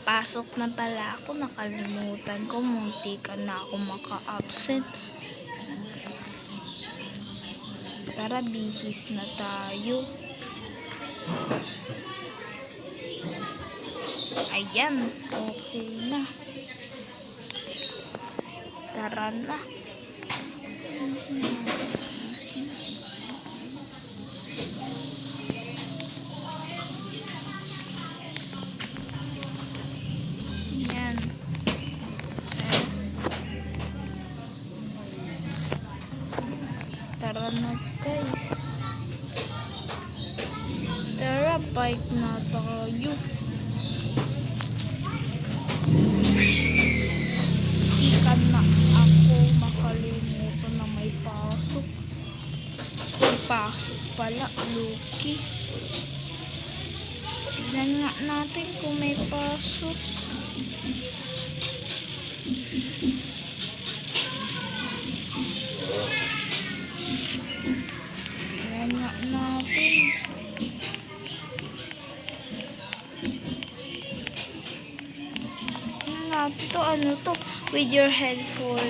Pasok na pala ako, nakalimutan ko, munti ka na ako maka-absent. Tara, bihis na tayo. Ayan, okay na. Tara na. Ayan. Tara na guys. Tara, bike na tayo. Ikan na ako, makalimutan na may pasok. May pasok pala, Lucky. Tignan nga natin kung may pasok. Tignan nga natin. To ano to, with your head full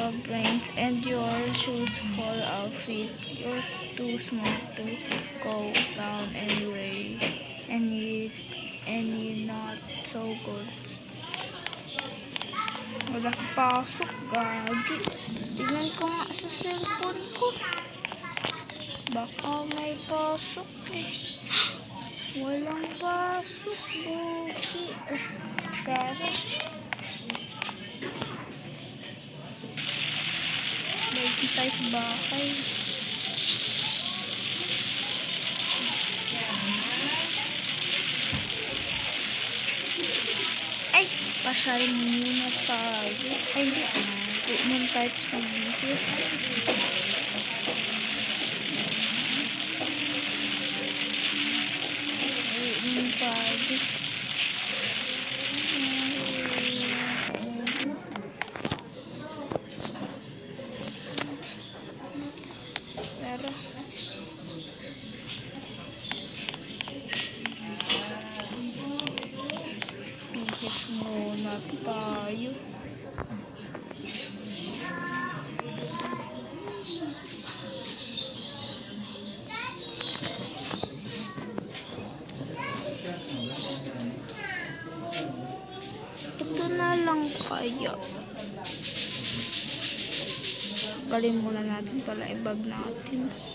of brains and your shoes full of feet, you're too smart to go down anyway, and you're not so good. Wala pasok, gagi. Tingnan ko nga sa cellphone ko, baka may pasok eh. Walang pasok, buki. Kaya balik tayo sa bahay. Ay, pasyal muna tayo. Ay, hindi. Muna tayo sa magbihis. Muna tayo. Bihis muna tayo. Ito na lang kaya. Galing muna natin pala i-bag natin.